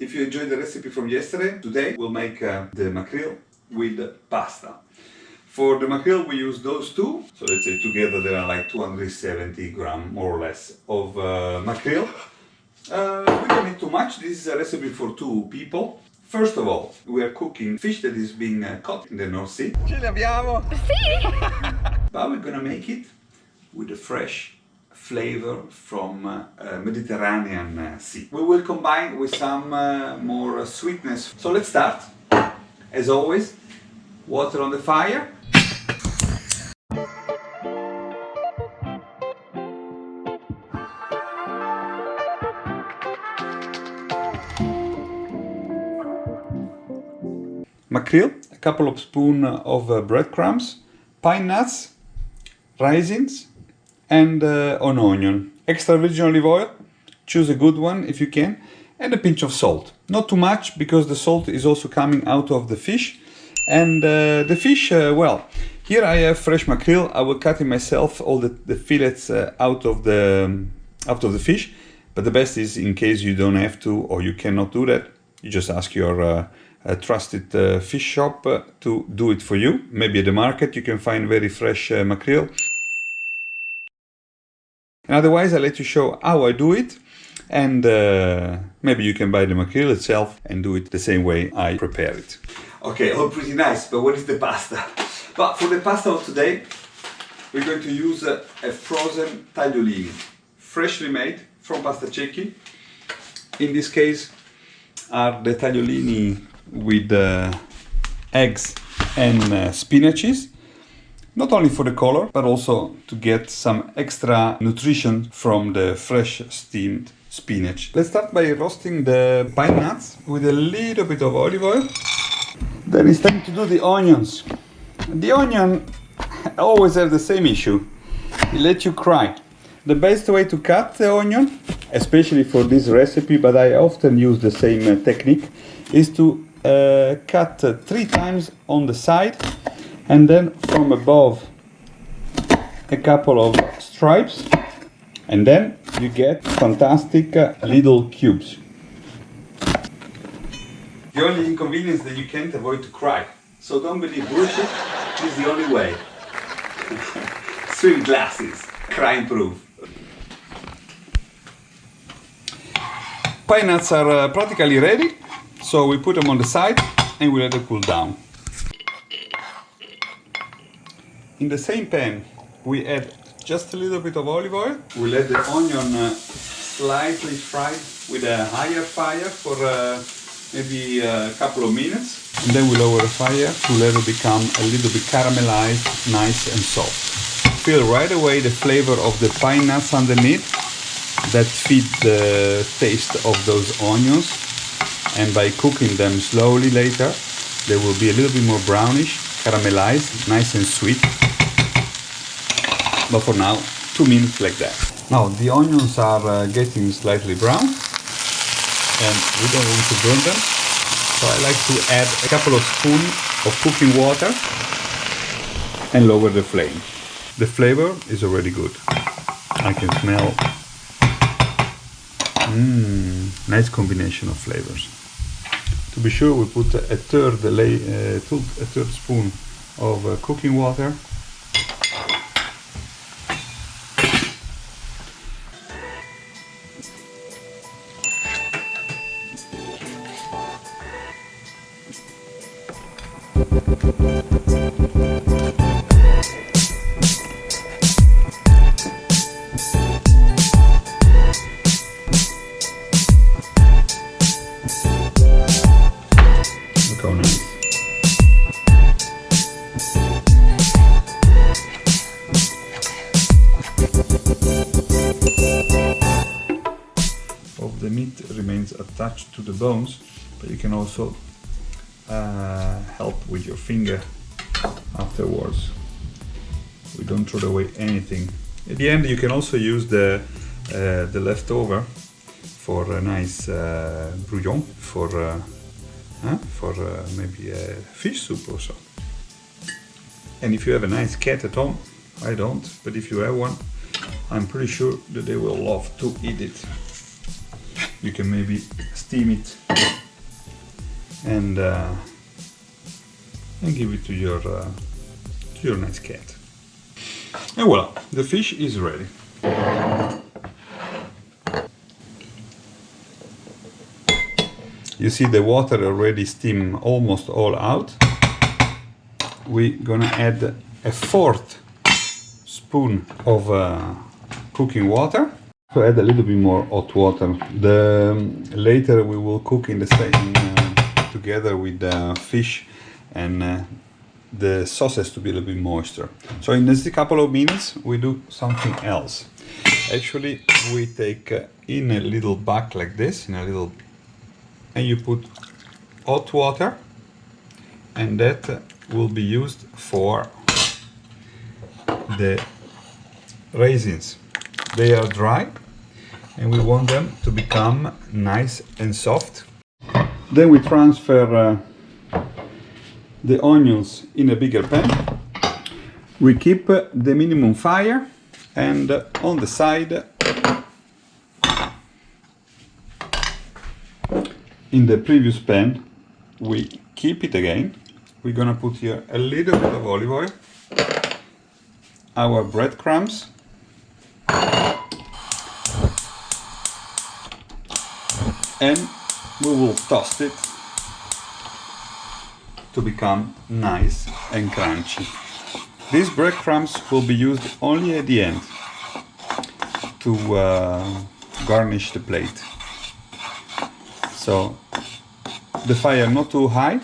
if you enjoyed the recipe from yesterday, today we'll make the mackerel with pasta. For the mackerel we use those two, so let's say together there are like 270 grams more or less of mackerel. We don't need too much, this is a recipe for 2 people. First of all, we are cooking fish that is being caught in the North Sea. Ce li abbiamo! Sì! But we're gonna make it with a fresh flavor from Mediterranean Sea. We will combine with some more sweetness. So let's start. As always, water on the fire. Mackerel, a couple of spoons of breadcrumbs, pine nuts, raisins, and an onion. Extra virgin olive oil, choose a good one if you can, and a pinch of salt. Not too much because the salt is also coming out of the fish. And the fish, well, here I have fresh mackerel. I will cut it myself, all the fillets out of the fish. But the best is, in case you don't have to or you cannot do that, you just ask your trusted fish shop to do it for you. Maybe at the market you can find very fresh mackerel. And otherwise I'll let you show how I do it, and maybe you can buy the mackerel itself and do it the same way I prepare it. Okay, all pretty nice, but what is the pasta? But for the pasta of today we're going to use a frozen tagliolini, freshly made from PastaRecipe. In this case are the tagliolini with eggs and spinaches, not only for the color but also to get some extra nutrition from the fresh steamed spinach. Let's start by roasting the pine nuts with a little bit of olive oil. Then it's time to do the onions. The onion always have the same issue, it lets you cry. The best way to cut the onion, especially for this recipe, but I often use the same technique, is to cut 3 times on the side and then from above a couple of stripes, and then you get fantastic little cubes. The only inconvenience that you can't avoid to cry, so don't believe bullshit, this is the only way. Swim glasses, crime proof. Pine nuts are practically ready. So we put them on the side and we let them cool down. In the same pan we add just a little bit of olive oil. We let the onion slightly fry with a higher fire for maybe a couple of minutes. And then we lower the fire to let it become a little bit caramelized, nice and soft. Feel right away the flavor of the pine nuts underneath that feed the taste of those onions. And by cooking them slowly later, they will be a little bit more brownish, caramelized, nice and sweet. But for now, 2 minutes like that. Now the onions are getting slightly brown and we don't want to burn them. So I like to add a couple of spoons of cooking water and lower the flame. The flavor is already good. I can smell nice combination of flavors. To be sure, we put a third spoon of cooking water. Look how nice. Of the meat remains attached to the bones, but you can also help with your finger afterwards. We don't throw away anything. At the end you can also use the leftover for a nice bouillon, for maybe a fish soup or so. And if you have a nice cat at home, I don't, but if you have one, I'm pretty sure that they will love to eat it. You can maybe steam it and give it to your nice cat. And voila, the fish is ready. You see the water already steam almost all out. We're gonna add a 1/4 spoon of cooking water. So add a little bit more hot water. Later we will cook in the same together with the fish, and the sauce has to be a little bit moister. So in just a couple of minutes we do something else. Actually, we take in a little bag like this, and you put hot water, and that will be used for the raisins. They are dry and we want them to become nice and soft. Then we transfer the onions in a bigger pan. We keep the minimum fire, and on the side, in the previous pan, we keep it again. We're gonna put here a little bit of olive oil, our breadcrumbs, and we will toast it to become nice and crunchy. These breadcrumbs will be used only at the end to garnish the plate. So the fire not too high,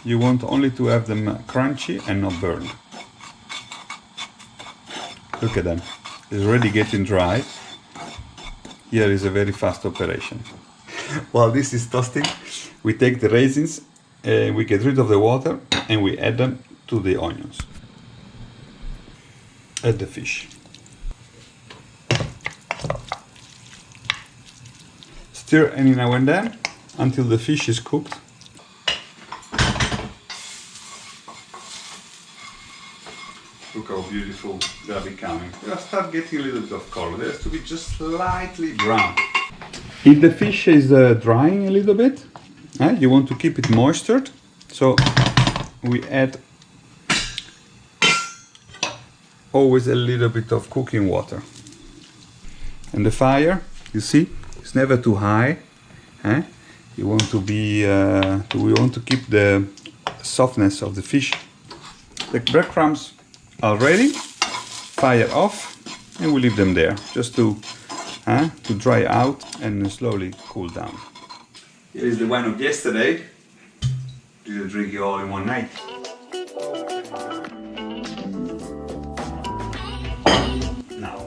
you want only to have them crunchy and not burned. Look at them, it's already getting dry. Here is a very fast operation. While this is toasting, we take the raisins, we get rid of the water, and we add them to the onions. Add the fish. Stir any now and then until the fish is cooked. Look how beautiful they are becoming. They'll start getting a little bit of color. They have to be just slightly brown. If the fish is drying a little bit, you want to keep it moistured, so we add always a little bit of cooking water. And the fire, you see, it's never too high. You want to be, we want to keep the softness of the fish. The breadcrumbs are ready. Fire off, and we leave them there just to dry out and slowly cool down. Here is the wine of yesterday. Didn't drink it all in one night. Now,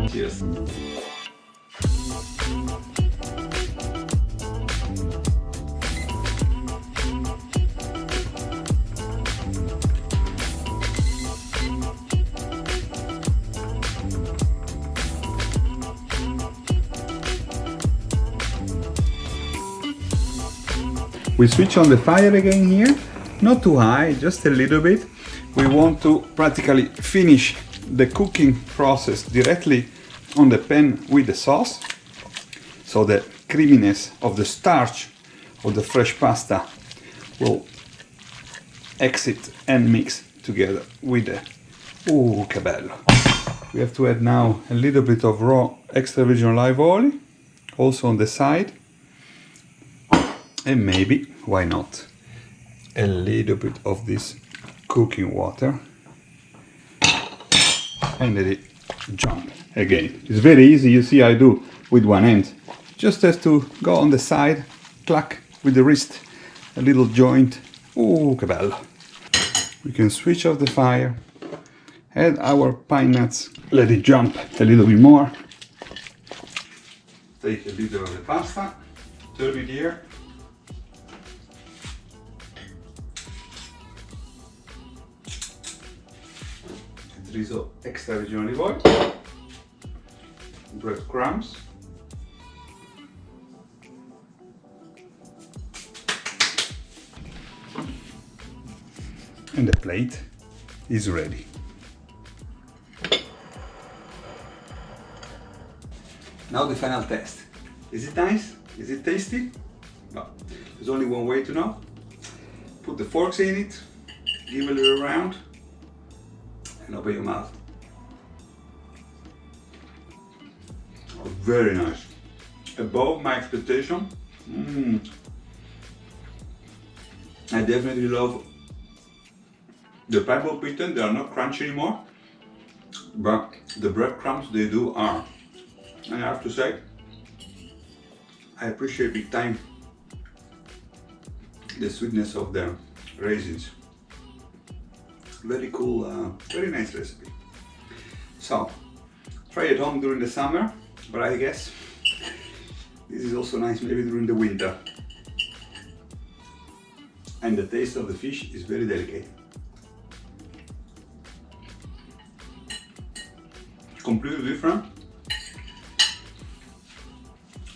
cheers. We switch on the fire again here, not too high, just a little bit. We want to practically finish the cooking process directly on the pan with the sauce, so the creaminess of the starch of the fresh pasta will exit and mix together with the che bello. We have to add now a little bit of raw extra virgin olive oil also on the side. And maybe, why not, a little bit of this cooking water, and let it jump again. It's very easy, you see I do with one hand. Just have to go on the side, clack with the wrist, a little joint. Che bello. We can switch off the fire, add our pine nuts, let it jump a little bit more. Take a little of the pasta, turn it here. Drizzle extra virgin olive oil, breadcrumbs, and the plate is ready. Now the final test. Is it nice? Is it tasty? Well, There's only one way to know. Put the forks in it, give a little round, and open your mouth. Oh, very nice. Above my expectation. I definitely love the pebble pitten. They are not crunchy anymore, but the breadcrumbs they do are. And I have to say, I appreciate big time the sweetness of the raisins. Very cool, very nice recipe. So, try it home during the summer, but I guess this is also nice maybe during the winter. And the taste of the fish is very delicate. Completely different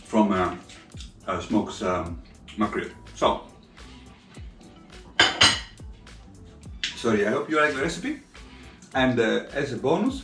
from smoked mackerel. So, sorry, I hope you like the recipe. And as a bonus,